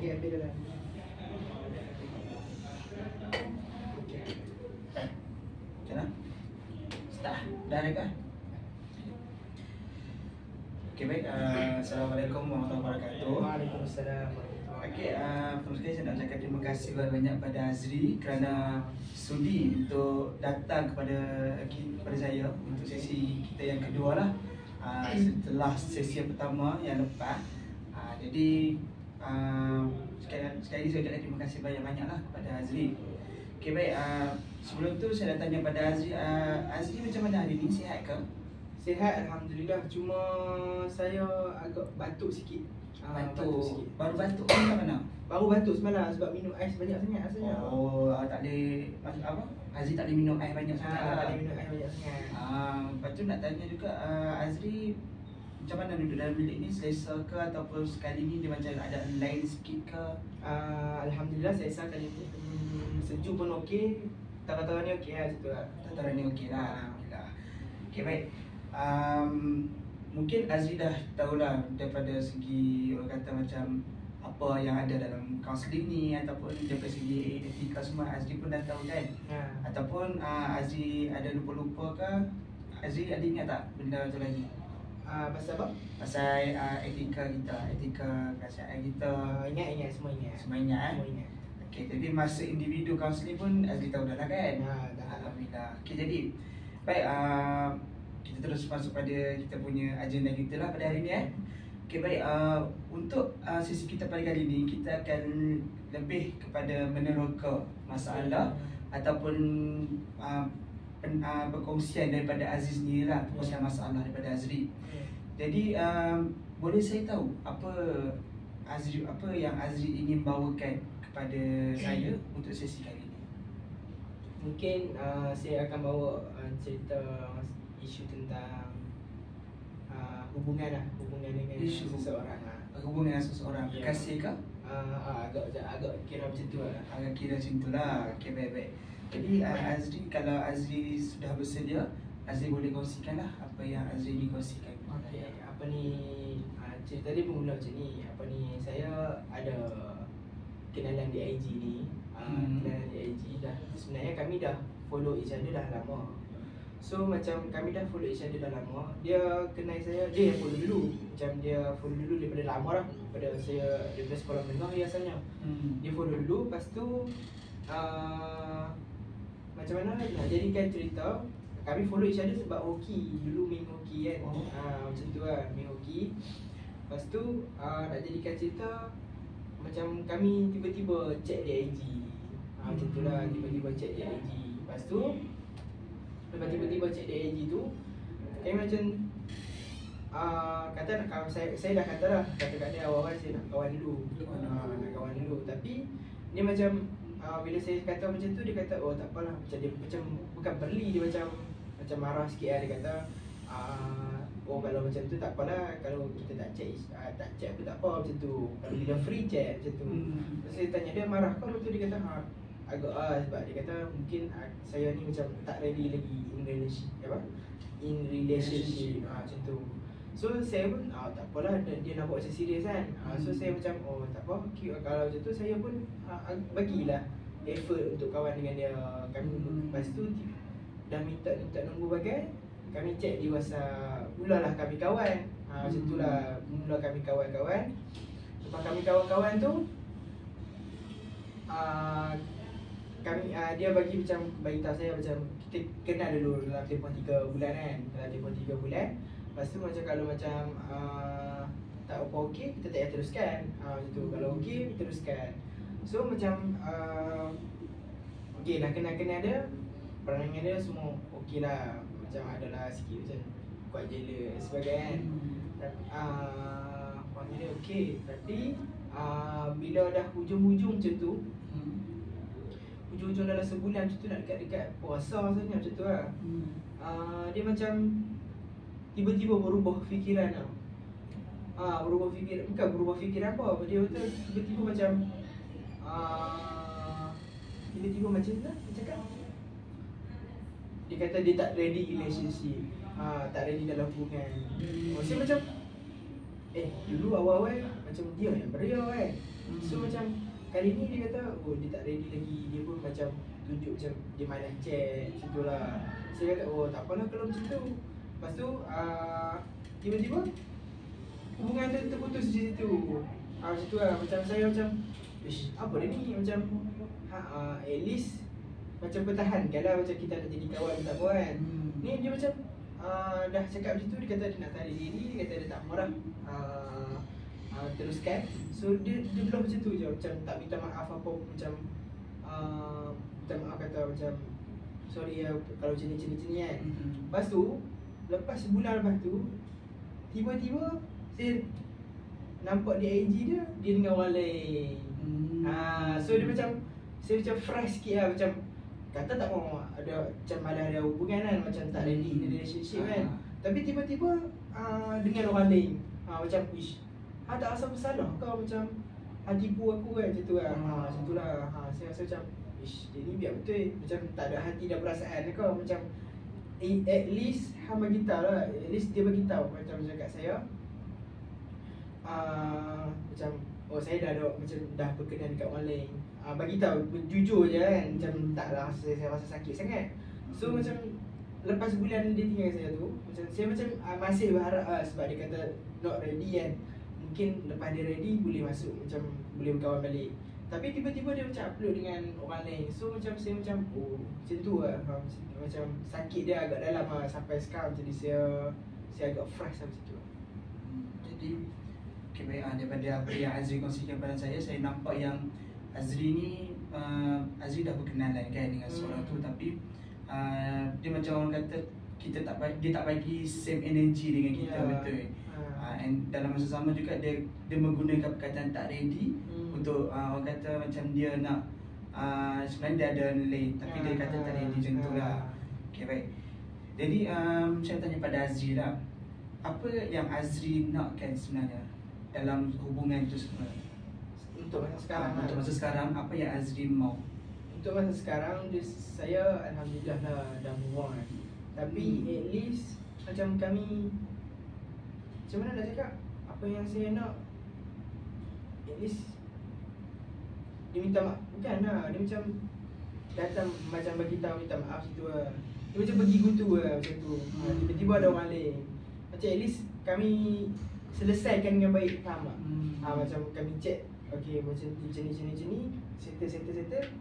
ambil dalam. Macam mana? Start. Dah rekod? Okey, baik. Assalamualaikum warahmatullahi wabarakatuh. Waalaikumsalam. Okey, pertama sekali saya nak cakap terima kasih banyak pada Azri kerana sudi untuk datang kepada saya untuk sesi kita yang kedua lah, setelah sesi yang pertama yang lepas. Jadi sekali lagi saya ucapkan terima kasih banyak-banyak lah kepada Azri. Okey, baik. Sebelum tu saya nak tanya pada Azri, Azri macam mana hari ni? Sihat ke? Sihat, alhamdulillah. Cuma saya agak batuk sikit. Batuk sikit. Baru batuk macam mana? Baru batuk semalam sebab minum ais banyak sangat rasanya. Oh, tak boleh apa? Azri tak boleh minum air banyak sangat lah. Tak boleh minum ais banyak sangat. Lepas tu nak tanya juga, Azri macam mana duduk dalam bilik ni? Selesa ke ataupun sekali ni dia macam ada lain sikit ke? Alhamdulillah selesa kali ni. Sejuk pun okey. Tara-tara ni okey lah situ lah. Tataran ni okey lah. Alhamdulillah. Okey, baik. Mungkin Azri dah tahulah daripada segi orang kata macam apa yang ada dalam kaunseling ni ataupun daripada segi etika semua Azri pun dah tahu kan. Ataupun Azri ada lupa-lupa ke? Azri ada ingat tak benda tu lagi? Pasal apa? Pasal etika kita, etika kerajaan kita. Ingat, semua ingat. Semua ingat. Semua ingat. Okey, jadi masa individu kaunseling pun Azri tahu dah lah kan? Dah. Alhamdulillah. Okey, jadi baik, kita terus masuk pada kita punya agenda kita lah pada hari ni Okey, baik, untuk sesi kita pada kali ni kita akan lebih kepada meneroka masalah ataupun berkongsian daripada Aziz sendiri lah, perkongsian masalah daripada Azri. Jadi boleh saya tahu apa yang Azri ingin bawakan kepada saya untuk sesi kali ni? Mungkin saya akan bawa cerita isu tentang hubungan dengan Isu seseorang. Hubungan dengan seseorang, Ya. kekasih ke? Agak kira macam tu lah. Agak kira macam tu lah. Okey, baik-baik. Jadi Azri, kalau Azri sudah bersedia, Azri boleh kongsikan lah apa yang Azri ingin kongsikan. Okey, apa ni, cerita dia bermula macam ni. Saya ada kenalan di IG ni. Kenalan di IG dah, sebenarnya kami dah follow each other dah lama. So macam kami dah follow each other dah lama. Dia kenal saya, dia yang follow dulu. Macam dia follow dulu daripada lama lah. Daripada sekolah menengah dia asalnya. Dia follow dulu, lepas tu macam mana nak jadikan cerita, kami follow each other sebab hoki. Dulu main hoki kan. Macam tu lah, main hoki. Lepas tu nak jadikan cerita, macam kami tiba-tiba check di IG. Macam tu lah, tiba-tiba check di IG. Lepas tu lepas tiba-tiba check di IG tu, kami macam kata nak kawan, saya dah kata dah, kata kat dia awal-awal saya nak kawan dulu. Nak kawan dulu. Tapi dia macam bila saya kata macam tu, dia kata oh tak apalah. Macam dia macam bukan beli, dia macam marah sikit lah. Dia kata oh kalau macam tu tak apalah, kalau kita tak check pun tak apa macam tu. Kalau bila free check macam tu. Terus saya tanya dia marah ke betul, dia kata agak sebab dia kata mungkin saya ni macam tak ready lagi in relationship macam tu. So saya pun tak apalah, dia nak buat macam serius kan. So saya macam oh tak apa, kalau macam tu saya pun bagilah effort untuk kawan dengan dia. Kami lepas tu dah minta nombor bagai, kami check di WhatsApp, mulalah kami kawan. Macam tu lah, mula kami kawan-kawan. Lepas kami kawan-kawan tu kami dia bagi tahu saya macam kita kenal dulu dalam tempoh 3 bulan kan. Dalam tempoh 3 bulan. Lepas tu macam kalau macam tak apa okey, kita tak payah teruskan. Macam tu. Kalau okey, teruskan. So macam okey dah kenal-kenal dia, perangai dia semua okey lah. Macam adalah sikit macam kuat jealous sebagainya kan. Panggil dia okey. Tapi bila dah hujung-hujung macam tu, hujung-hujung dalam sebulan macam tu, nak dekat-dekat puasa rasanya macam tu lah. Dia macam tiba-tiba berubah fikiran tau. Berubah fikiran, bukan berubah fikiran apa, dia betul tiba-tiba macam tiba-tiba macam mana dia cakap, dia kata dia tak ready relationship, tak ready dalam hubungan. Saya macam dulu awal-awal macam dia yang beria kan. So macam kali ni dia kata oh dia tak ready lagi. Dia pun macam tunjuk macam dia malas chat macam tu lah. Saya kata oh tak apalah kalau macam tu. Lepas tu tiba-tiba hubungan tu terputus di situ. Macam tu lah. Macam saya macam ish, apa dia ni macam at least macam pertahankan lah macam kita nak jadi kawan tak apa kan. Ni dia macam dah cakap macam tu, dia kata dia nak tarik diri, dia kata dia tak marah, teruskan. So dia belum macam tu je, macam tak minta maaf apa, macam minta maaf kata macam sorry ya kalau macam ni kan. Lepas tu, lepas sebulan lepas tu, tiba-tiba saya nampak di IG dia dengan orang lain. So dia macam, saya macam fresh sikit lah, macam kata tak mau ada macam malah ada hubungan kan, macam tak ready in relationship kan. Tapi tiba-tiba dengan orang lain, macam ish, tak rasa bersalah kau macam tipu aku kan, macam tu lah. Macam tu lah. Saya rasa macam ish, dia ni biar betul, macam tak ada hati dan perasaan kau. Macam at least bagi tahu lah, at least dia bagi tahu macam cakap saya macam oh saya dah ada macam dah berkenan dekat orang lain. Bagi tahu jujur je kan, macam taklah saya rasa sakit sangat. So macam lepas bulan dia tinggal saya tu, macam saya macam masih berharap sebab dia kata not ready kan. Mungkin lepas dia ready boleh masuk, macam boleh berkawan balik. Tapi tiba-tiba dia macam upload dengan orang lain. So macam saya macam oh macam tu lah. Macam sakit dia agak dalam lah sampai sekarang. Jadi saya agak fresh lah macam tu. Jadi okay, baik, daripada apa yang Azri kongsikan pada saya nampak yang Azri ni Azri dah berkenalan kan dengan seorang tu, tapi dia macam orang kata dia tak bagi same energy dengan kita, betul. And dalam masa sama juga dia menggunakan perkataan tak ready untuk orang kata macam dia nak sebenarnya dia ada lain tapi dia kata tak ready macam tu lah. Okay, baik. Jadi saya tanya pada Azri lah, apa yang Azri nakkan sebenarnya dalam hubungan itu semua? Untuk masa sekarang untuk masa sekarang, apa yang Azri mau? Untuk masa sekarang, saya alhamdulillah lah dah move on. Tapi at least macam kami, macam mana nak cakap, apa yang saya nak, at least dia minta maaf, bukan lah, dia macam datang macam bagi tahu minta maaf situ lah. Dia macam bagi gutu lah macam tu. Tiba-tiba ada orang lain. Macam at least kami selesaikan dengan baik, faham tak? Macam kami chat, okay macam ni, settle.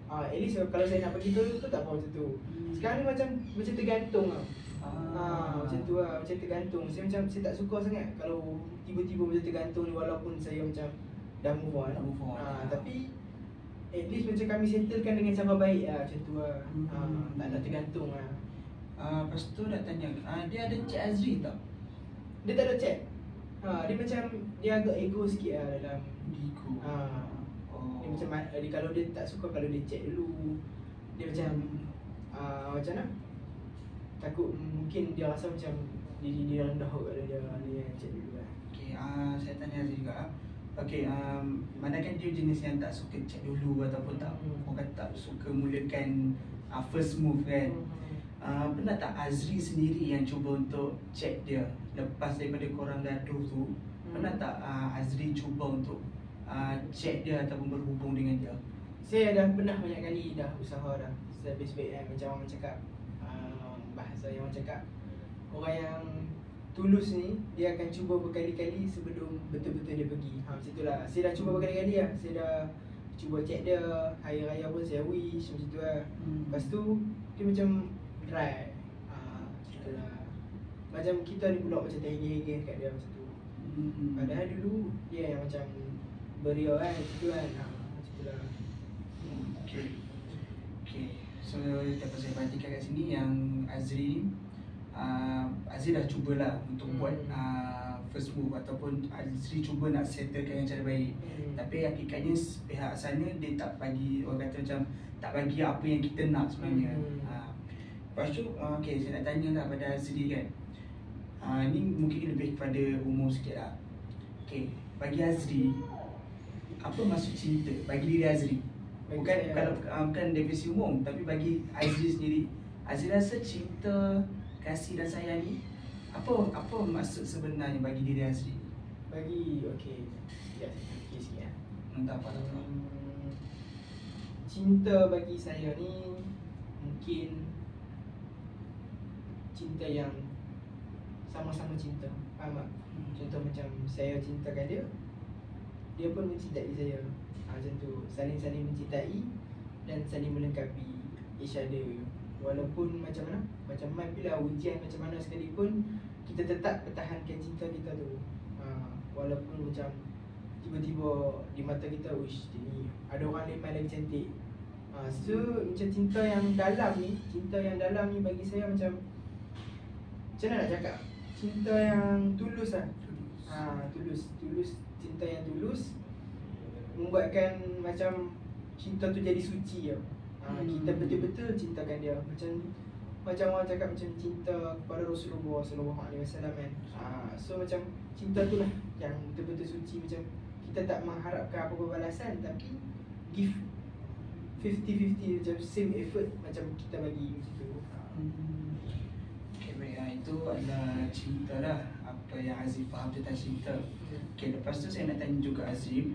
At least kalau saya nak pergi tu tak apa macam tu. Sekarang ni macam tergantung lah. Macam tu lah, macam tergantung. Saya tak suka sangat kalau tiba-tiba macam tergantung ni, walaupun saya macam dah move on. Tapi at least macam kami settlekan dengan cara baik lah, macam tu lah. Tak nak tergantung lah. Lepas tu nak tanya, dia ada chat Azri tak? Dia tak ada chat. Dia macam, dia agak ego sikit lah dalam ego. Dia macam, kalau dia tak suka kalau dia chat dulu. Dia macam, macam mana? Takut mungkin dia rasa macam dia rendah kalau dia chat dulu lah. Okay, saya tanya juga. Okay, manakah dia jenis yang tak suka chat dulu ataupun tak, orang tak suka mulakan first move kan? Pernah tak Azri sendiri yang cuba untuk chat dia lepas daripada korang gaduh tu? Pernah tak Azri cuba untuk chat dia ataupun berhubung dengan dia? Saya dah pernah banyak kali dah usaha dah. Saya baik-baik macam orang cakap, bahasa yang orang cakap, orang yang tulus ni dia akan cuba berkali-kali sebelum betul-betul dia pergi. Macam itulah. Saya dah cuba berkali-kali lah. Saya dah cuba chat dia, hari raya pun saya wish macam tu lah. Lepas tu dia macam dry. Macam tu lah. Macam kita ni pula macam terhege-hege kat dia macam tu. Padahal dulu dia yang macam beria kan, macam tu kan. Macam tu lah. Okay. So dapat saya perhatikan kat sini yang Azri dah cubalah untuk buat first move ataupun Azri cuba nak settlekan dengan cara baik. Tapi hakikatnya pihak sana dia tak bagi, orang kata macam tak bagi apa yang kita nak sebenarnya. Lepas tu okay, saya nak tanya lah pada Azri kan. Ni mungkin lebih kepada umur sikit lah. Okay, bagi Azri, apa maksud cinta bagi diri Azri? Bukan definisi umum, tapi bagi Azri sendiri, Azri rasa cinta, kasih dan sayang ni apa maksud sebenarnya bagi diri Azri? Bagi, okay, ya, saya fikir sikit lah. Entah apa lah. Cinta bagi saya ni mungkin cinta yang sama-sama cinta. Faham tak? Contoh macam saya cintakan dia, dia pun mencintai saya. Macam tu, saling-saling mencintai dan saling melengkapi each other. Walaupun macam mana, macam mana bila ujian macam mana sekalipun, kita tetap pertahankan cinta kita tu. Walaupun macam tiba-tiba di mata kita, uish, ni ada orang lain lagi cantik. So macam cinta yang dalam ni bagi saya macam mana nak cakap, cinta yang tulus lah. Tulus, cinta yang tulus membuatkan macam cinta tu jadi suci tau. Kita betul-betul cintakan dia. Macam orang cakap macam cinta kepada Rasulullah SAW kan. So macam cinta tu lah yang betul-betul suci. Macam kita tak mengharapkan apa-apa balasan, tapi give 50-50, macam same effort macam kita bagi macam tu. Okay, baik. Itu adalah cinta lah. Apa yang Azim faham tentang cinta. Okay, lepas tu saya nak tanya juga Azim.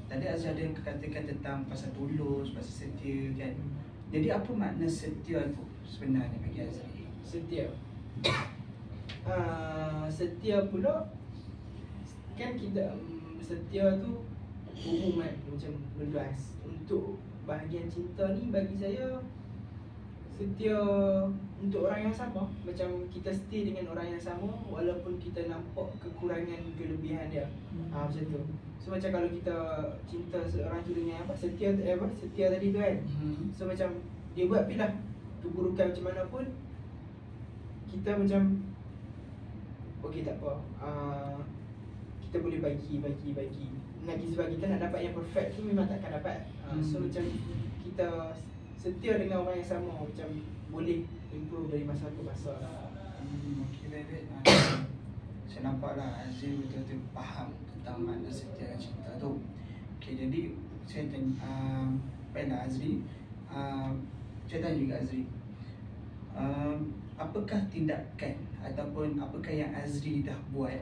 Tadi Azim ada katakan tentang pasal tulus, pasal setia kan. Jadi apa makna setia tu sebenarnya bagi Azim? Setia setia pula kan kita setia tu umum kan, macam meluas. Untuk bahagian cinta ni bagi saya, setia untuk orang yang sama. Macam kita stay dengan orang yang sama walaupun kita nampak kekurangan kelebihan dia. Macam tu. So macam kalau kita cinta seorang tu dengan apa, setia tadi tu kan. So macam dia buat pilih keburukan macam mana pun, kita macam okey tak apa, kita boleh bagi. Sebab kita nak dapat yang perfect tu memang takkan dapat. So macam kita setia dengan orang yang sama, macam boleh improve dari masa ke masa. Okey, baik. Saya nampak lah Azim betul-betul faham tentang makna setia dan cinta tu. Okey, jadi saya tanya, baiklah Azri, saya tanya juga Azri, apakah tindakan ataupun apakah yang Azri dah buat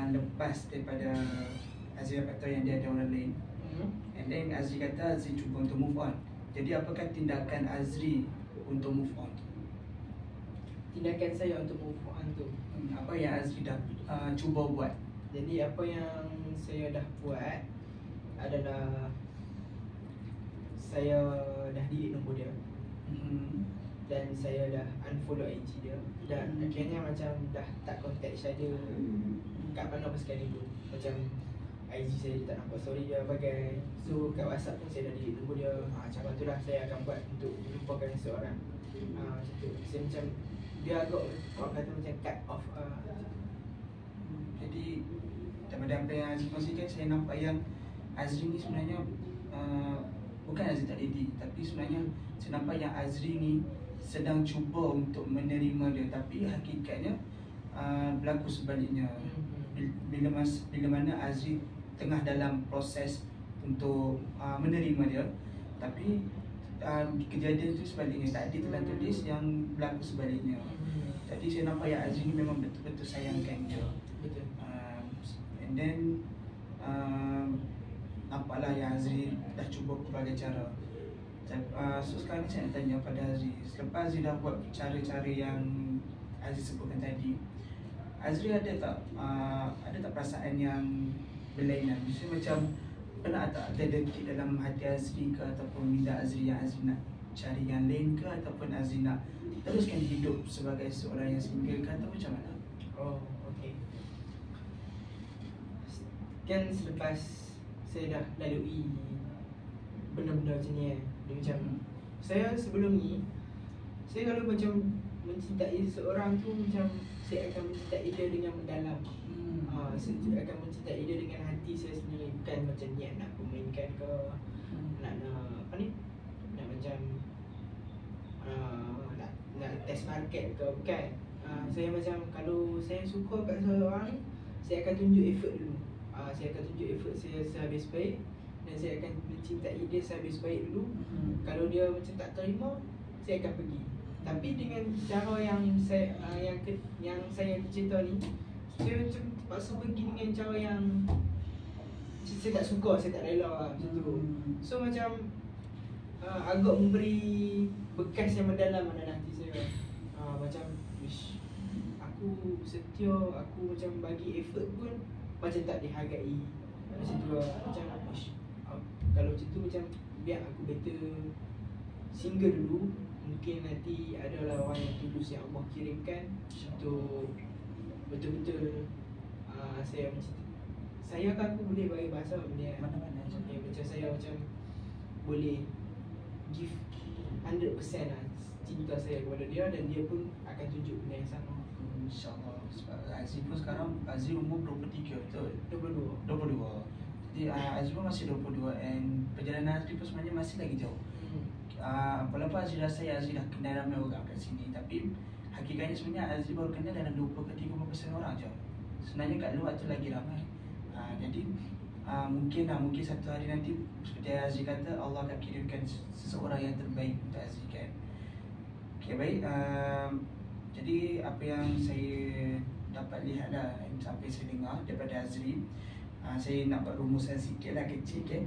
lepas daripada Azri kata yang dia ada orang lain, and then Azri kata Azri cuba untuk move on. Jadi apakah tindakan Azri untuk move on? Tindakan saya untuk move on tu, apa yang Azri dah cuba buat? Jadi apa yang saya dah buat adalah saya dah delete nombor dia, dan saya dah unfollow IG dia, dan akhirnya macam dah tak contact saya kat mana pun sekali tu. Macam IG saya tak nampak story dia bagai. So kat WhatsApp pun saya dah delete nombor dia. Macam tu lah saya akan buat untuk melupakan seseorang. Macam tu. Saya macam dia agak orang kata macam cut off. Jadi daripada apa yang Azri kongsikan, saya nampak yang Azri ni sebenarnya bukan Azri tak ready, tapi sebenarnya saya nampak yang Azri ni sedang cuba untuk menerima dia, tapi hakikatnya berlaku sebaliknya. Bila mana Azri tengah dalam proses untuk menerima dia, tapi kejadian tu sebaliknya, tak ada telah tulis yang berlaku sebaliknya. Jadi saya nampak yang Azri ni memang betul-betul sayangkan dia. Betul. And then nampaklah yang Azri dah cuba berbagai cara. So sekarang ni saya nak tanya pada Azri, selepas Azri dah buat cara-cara yang Azri sebutkan tadi, Azri ada tak perasaan yang berlainan? Misalnya macam pernah tak ada detik dalam hati Azri ke, ataupun minda Azri yang Azri nak cari yang lain ke, ataupun Azri nak teruskan hidup sebagai seorang yang single ke, atau macam mana? Oh, okey. Kan selepas saya dah lalui benda-benda macam ni dia macam saya sebelum ni, saya kalau macam mencintai seorang tu, macam saya akan mencintai dia dengan mendalam. Saya akan mencintai dia dengan hati saya sendiri, bukan macam niat nak pemainkan ke, nak apa ni, nak macam nak test market ke, bukan. Saya macam kalau saya suka kat seorang ni, saya akan tunjuk effort dulu. Saya akan tunjuk effort saya sehabis baik, dan saya akan mencintai dia sehabis baik dulu. Kalau dia macam tak terima, saya akan pergi. Tapi dengan cara yang saya cerita ni, saya macam terpaksa pergi dengan cara yang saya tak suka, saya tak rela lah macam tu. So macam agak memberi bekas yang mendalam dalam hati saya. Macam wish aku setia, aku macam bagi effort pun macam tak dihargai. Macam tu lah. Macam wish kalau macam tu macam biar aku better single dulu. Mungkin nanti adalah orang yang tulus yang Allah kirimkan untuk betul-betul saya sayang aku boleh bagi bahasa benda Mana-mana je. macam saya macam boleh give 100% lah cinta saya kepada dia, dan dia pun akan tunjuk benda yang sama. InsyaAllah. Sebab Azri pun sekarang, Azri umur 23 betul? 22. 22. Jadi Azri pun masih 22 and perjalanan Azri pun sebenarnya masih lagi jauh. Walaupun Azri rasa Azri dah kenal ramai orang kat sini, tapi hakikatnya sebenarnya Azri baru kenal dalam 20 ke 30% orang je. Sebenarnya kat luar tu lagi ramai. Jadi mungkin satu hari nanti seperti Azri kata, Allah akan kirimkan seseorang yang terbaik untuk Azri kan. Okay, baik. Jadi apa yang saya dapat lihat lah, sampai saya dengar daripada Azri, saya nak buat rumusan sikit lah, kecil kan.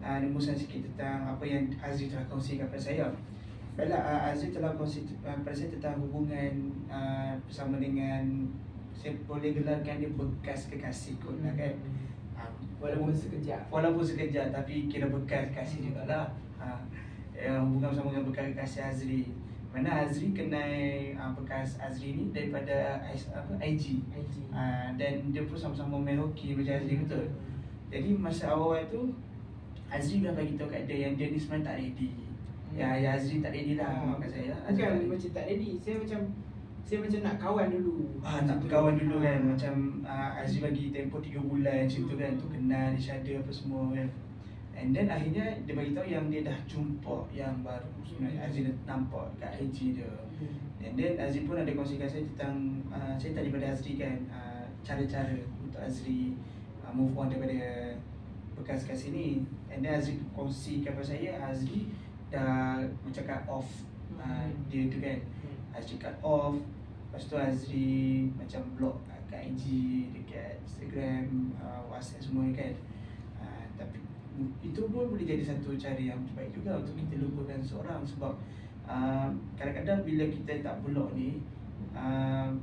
Rumusan sikit tentang apa yang Azri telah kongsikan kepada saya. Baiklah, Azri telah kongsi kepada saya tentang hubungan bersama dengan, saya boleh gelarkan dia bekas kekasih kot lah kan. Walaupun sekejap. Walaupun sekejap, tapi kira bekas kekasih jugalah. Hubungan bersama dengan bekas kekasih Azri. Mana Azri kenal bekas Azri ni daripada IG. Dan dia pun sama-sama main hoki macam Azri, betul. Jadi masa awal tu Azri dah bagi tahu kat dia yang dia ni sebenarnya tak ready. Ya Azri tak ready lah kat saya. Bukan macam tak ready, saya macam nak kawan dulu. Nak kawan dulu kan. Macam Azri bagi tempoh 3 bulan macam tu kan, untuk kenal each other apa semua kan. And then akhirnya dia bagi tahu yang dia dah jumpa yang baru. Sebenarnya Azri dah nampak kat IG dia. And then Azri pun ada kongsikan saya tentang saya tadi pada Azri kan, cara-cara untuk Azri move on daripada bekas kasih ni. And then Azri kongsikan kepada saya, Azri dah macam cut off dia tu kan. Azri cut off. Lepas tu Azri macam block kat IG, dekat Instagram, WhatsApp semua kan. Tapi itu pun boleh jadi satu cara yang terbaik juga untuk kita lupakan seorang. Sebab kadang-kadang bila kita tak block ni,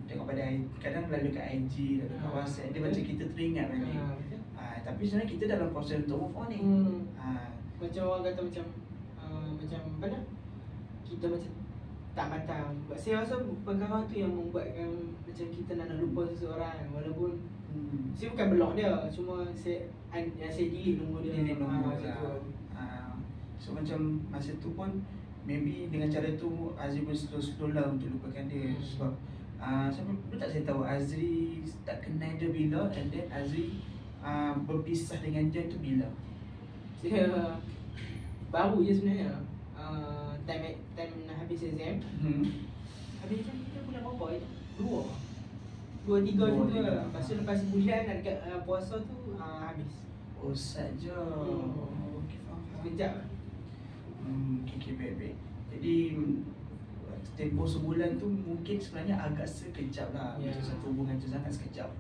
tengok pada kadang lalu kat IG, lalu kat WhatsApp, dia macam kita teringat balik. Tapi sebenarnya kita dalam proses untuk move on ni. Macam orang kata macam apa dah? Kita macam tak matang. Saya rasa perkara tu yang membuatkan macam kita nak lupa seseorang. Walaupun saya bukan block dia, cuma saya delete nombor dia. So macam masa tu pun maybe dengan cara tu Azri pun slow lah untuk lupakan dia. Sebab saya tahu Azri tak kenal dia bila, and then Azri berpisah dengan dia tu bila? Saya baru je sebenarnya. Time habis exam. Habis exam kita bulan berapa itu? 2, 3 macam tu lah. Lepas sebulan dekat puasa tu habis. Oh saja. Okey, faham. Sekejap. Okay, baik. Jadi tempoh sebulan tu mungkin sebenarnya agak sekejap lah. Untuk satu hubungan tu sangat sekejap.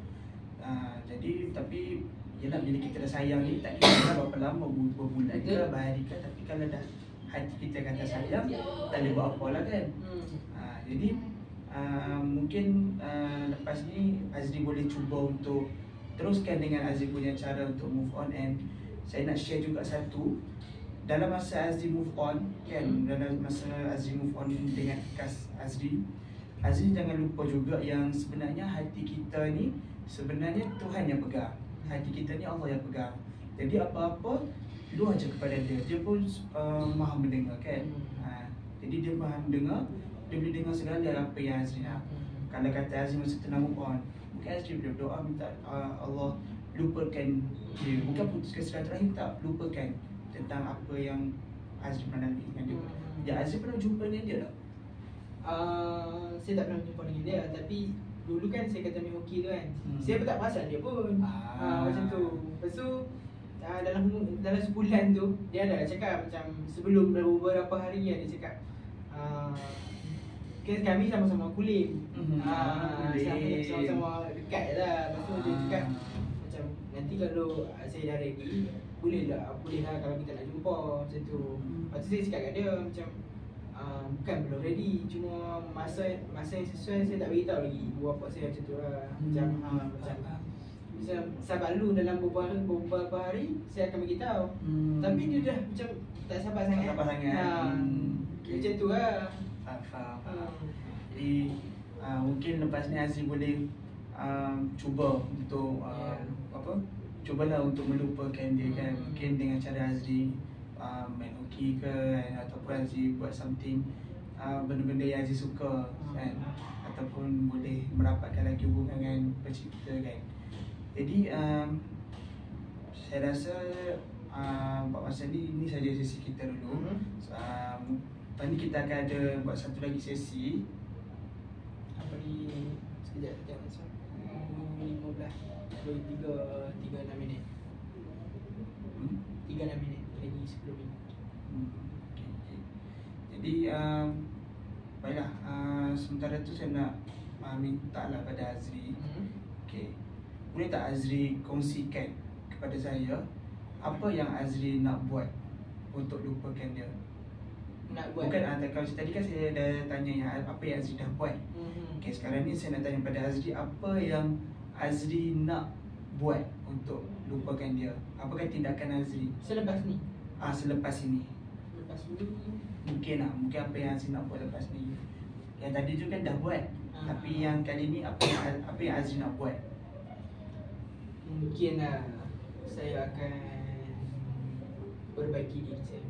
Jadi tapi yelah, bila kita dah sayang ni tak kira berapa lama, berbulan ke berhari ke, tapi kalau dah hati kita kata sayang, tak boleh buat apa lah kan. Jadi mungkin lepas ni Azri boleh cuba untuk teruskan dengan Azri punya cara untuk move on. And saya nak share juga satu, dalam masa Azri move on kan, dalam masa Azri move on dengan bekas Azri jangan lupa juga yang sebenarnya hati kita ni sebenarnya Tuhan yang pegang. Hati kita ni Allah yang pegang. Jadi apa-apa lu aja kepada dia. Dia pun maha mendengar kan. Jadi dia maha mendengar. Dia boleh dengar segala apa yang Azri nak. Kalau kata Azri masa tengah move on, mungkin Azri boleh berdoa minta Allah lupakan dia. Bukan putuskan silaturahim, tak, lupakan tentang apa yang Azri pernah lalui dengan dia. Ya, Azri pernah jumpa dengan dia tak? Saya tak pernah jumpa dengan dia, tapi dulu kan saya kata main hoki tu kan. Saya pun tak perasan dia pun. Macam tu. Lepas tu dalam sebulan tu dia ada cakap macam sebelum beberapa hari dia cakap kami sama-sama kulim. Sama-sama dekat lah. Lepas tu dia cakap macam nanti kalau saya dah ready, boleh lah kalau kita nak jumpa macam tu. Lepas tu saya cakap kat dia macam bukan belum ready, cuma masa yang sesuai saya tak beritahu lagi ibu bapa saya macam tu lah. Macam sabar dulu, dalam beberapa hari saya akan beritahu. Tapi dia dah macam tak sabar sangat. Macam tu lah. Faham. Jadi mungkin lepas ni Azri boleh cuba untuk cubalah untuk melupakan dia kan. Mungkin dengan cara Azri main hoki ke ataupun Azri buat something benda-benda yang Azri suka kan, ataupun boleh merapatkan lagi hubungan dengan pencipta kan. Jadi saya rasa buat masa ni saja sesi kita dulu. Lepas ni kita akan ada buat satu lagi sesi. Apa ni? Sekejap tengok macam 15 36 minit. 36 minit lagi 10 minit. Okay. Jadi baiklah, sementara tu saya nak minta lah pada Azri. Okay. Boleh tak Azri kongsikan kepada saya apa yang Azri nak buat untuk lupakan dia? Nak buat? Bukan, kalau tadi kan saya dah tanya yang apa yang Azri dah buat. Okay, sekarang ni saya nak tanya pada Azri, apa yang Azri nak buat untuk lupakan dia? Apakah tindakan Azri Selepas ni? Selepas ini. Lepas ni Mungkin apa yang Azri nak buat lepas ni. Yang tadi tu kan dah buat. Tapi yang kali ni apa yang Azri nak buat? Mungkin saya akan perbaiki diri saya.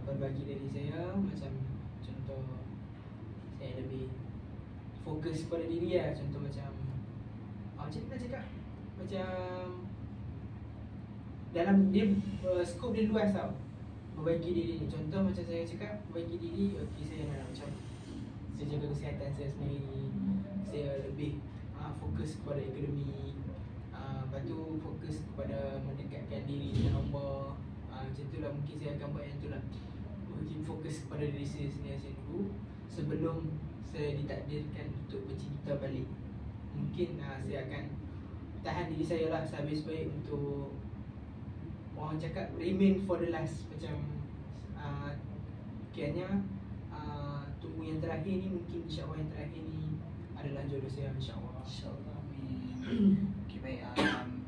Perbaiki diri saya, macam contoh saya lebih fokus pada diri lah. Contoh macam macam mana cakap, macam dalam dia skop dia luas tau. Perbaiki diri ni, contoh macam saya cakap perbaiki diri, okey, saya nak macam saya jaga kesihatan saya sendiri. Saya lebih fokus kepada akademik. Lepas tu fokus kepada mendekatkan diri dengan Allah. Macam tu lah, mungkin saya akan buat yang tu lah. Mungkin fokus kepada diri saya sendiri dulu sebelum saya ditakdirkan untuk bercipta balik. Mungkin saya akan tahan diri saya lah sehabis baik untuk orang cakap remain for the last. Macam kiranya tunggu yang terakhir ni, mungkin insyaAllah yang terakhir ni adalah jodoh saya, insyaAllah. InsyaAllah, amin. Okay, baik.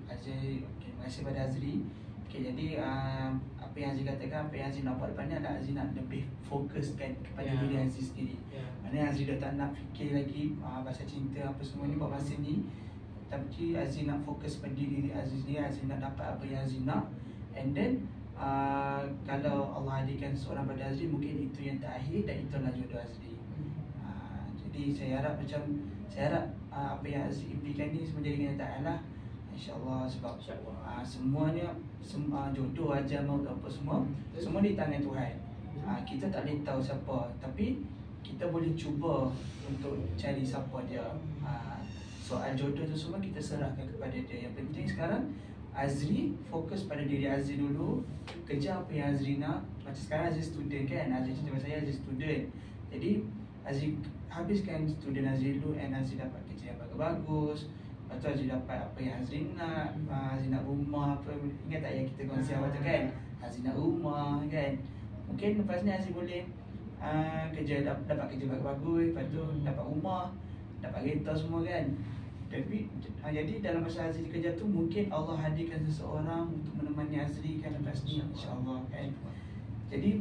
Azri, terima kasih pada Azri. Okay, jadi apa yang Azri katakan, apa yang Azri nak buat lepas ni adalah Azri nak lebih fokuskan kepada diri Azri sendiri. Maknanya Azri dah tak nak fikir lagi pasal cinta apa semua ni buat masa ni. Tapi Azri nak fokus pada diri Azri sendiri. Azri nak dapat apa yang Azri nak. And then kalau Allah hadirkan seorang pada Azri, mungkin itu yang terakhir dan itulah jodoh Azri. Jadi saya harap apa yang Azri impikan ni semua jadi kenyataan lah, InsyaAllah. Sebab semuanya jodoh, ajal, maut apa semua di tangan Tuhan. Kita tak boleh tahu siapa, tapi kita boleh cuba untuk cari siapa dia. Soal jodoh tu semua kita serahkan kepada dia. Yang penting sekarang Azri fokus pada diri Azri dulu, kejar apa yang Azri nak. Macam sekarang Azri student kan, Azri cerita pasal saya Azri student. Jadi Azri habiskan student Azri dulu, and Azri dapat kerja yang bagus-bagus. Lepas tu Azri dapat apa yang Azri nak. Azri nak rumah apa, ingat tak yang kita kongsi awal tu kan, Azri nak rumah kan. Mungkin lepas ni Azri boleh kerja, dapat kerja bagus-bagus. Lepas tu dapat rumah, dapat kereta semua kan. Tapi jadi dalam masa Azri kerja tu, mungkin Allah hadirkan seseorang untuk menemani Azri kan lepas ni, insyaAllah kan. Jadi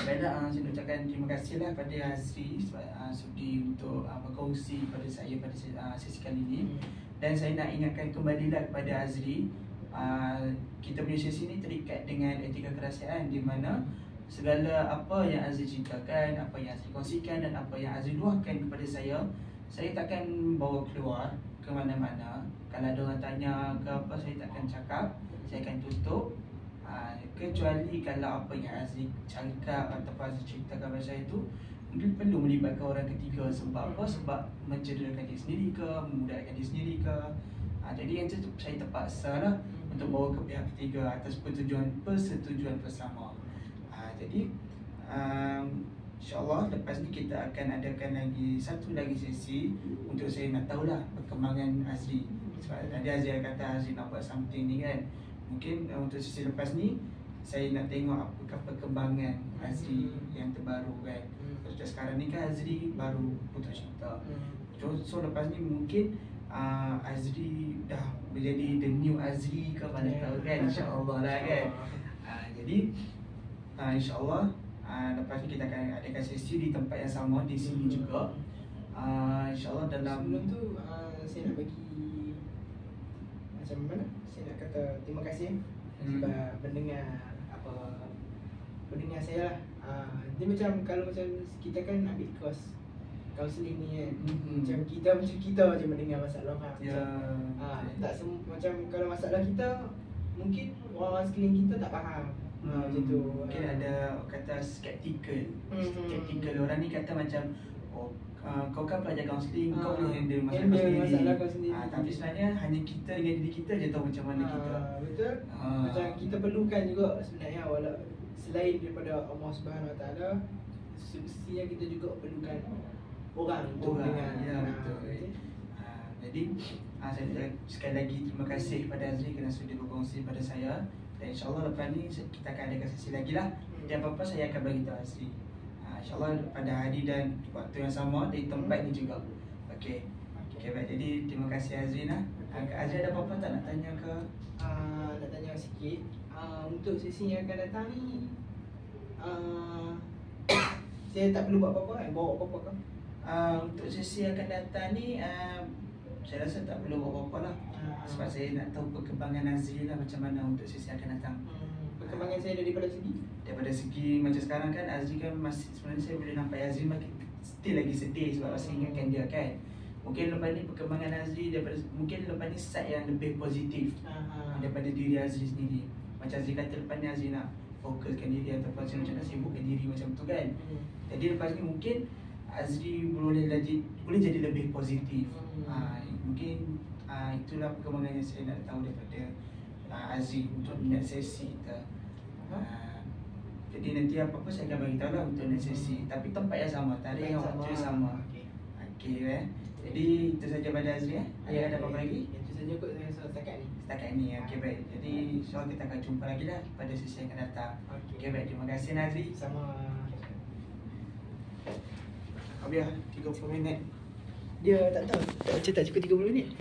baiklah, saya ucapkan terima kasihlah pada Azri sebab sudi untuk berkongsi pada saya pada sesi kali ini. Dan saya nak ingatkan kembali lah kepada Azri, kita punya sesi ni terikat dengan etika kerahsiaan, di mana segala apa yang Azri ceritakan, apa yang Azri kongsikan dan apa yang Azri luahkan kepada saya takkan bawa keluar ke mana-mana. Kalau ada orang tanya ke apa, saya takkan cakap, saya akan tutup. Kecuali kalau apa yang Azri cakap ataupun Azri ceritakan pada saya tu mungkin perlu melibatkan orang ketiga. Sebab apa? Sebab mencederakan diri sendiri ke, memudaratkan diri sendiri ke. Jadi yang tu saya terpaksa lah untuk bawa ke pihak ketiga atas persetujuan bersama. Jadi InsyaAllah lepas ni kita akan adakan lagi satu lagi sesi untuk saya nak tahulah perkembangan Azri. Sebab tadi Azri kata Azri nak buat something ni kan. Mungkin untuk sesi lepas ni saya nak tengok apakah perkembangan Azri yang terbaru kan. Macam sekarang ni kan Azri baru putus cinta. So lepas ni mungkin Azri dah menjadi the new Azri ke mana tahu kan, insya-Allah lah kan. Jadi insya-Allah lepas ni kita akan adakan sesi di tempat yang sama di sini juga. InsyaAllah dalam sebelum tu saya nak bagi macam mana? Saya nak kata terima kasih sebab mendengar saya lah. Dia macam kalau macam kita kan ambil course counselling ni kan. Macam kita macam mendengar masalah orang. Tak macam kalau masalah kita mungkin orang sekeliling kita tak faham. Macam tu. Mungkin ada kata skeptical. Skeptical orang ni kata macam kau kan pelajar kaunseling, kau boleh handle masalah kau sendiri. Tapi sebenarnya hanya kita dengan diri kita je tahu macam mana kita. Betul. Macam kita perlukan juga sebenarnya selain daripada Allah Subhanahu Wa Taala, semestinya kita juga perlukan orang untuk dengan. Ya betul. Jadi saya sekali lagi terima kasih kepada Azri kerana sudi berkongsi pada saya. Dan insyaAllah lepas ni kita akan adakan sesi lagi lah. Dan apa-apa saya akan bagi tahu Azri. InsyaAllah pada hari dan waktu yang sama di tempat ni juga. Okey. Baik. Jadi terima kasih Azrina. Azri ada apa-apa tak nak tanya ke? Nak tanya sikit. Untuk sesi yang akan datang ni saya tak perlu buat apa-apa kan? Bawa apa-apa kan? Untuk sesi yang akan datang ni saya rasa tak perlu buat apa-apa lah. Sebab saya nak tahu perkembangan Azri lah macam mana untuk sesi yang akan datang. Perkembangan saya daripada segi macam sekarang kan Azri kan masih, sebenarnya saya boleh nampak Azri still lagi sedih sebab masih ingatkan dia kan. Mungkin lepas ni perkembangan Azri mungkin lepas ni side yang lebih positif daripada diri Azri sendiri. Macam Azri kata lepas ni Azri nak fokuskan diri ataupun macam nak sibukkan diri macam tu kan. Jadi lepas ni mungkin Azri boleh jadi lebih positif. Mungkin itulah perkembangan yang saya nak tahu daripada Azri untuk next sesi kita. Jadi nanti apa-apa saya akan bagi tahu lah untuk next sesi. Tapi tempat yang sama, tarikh yang waktu yang sama. Okey. Jadi itu saja pada Azri. Ada apa-apa lagi? Itu saja kot saya setakat ni. Setakat ni. Okey baik. Jadi insya-Allah kita akan jumpa lagi lah pada sesi yang akan datang. Okey baik. Terima kasih Azri. Sama. Habis 30 minit. Dia tak tahu. Tak cukup 30 minit.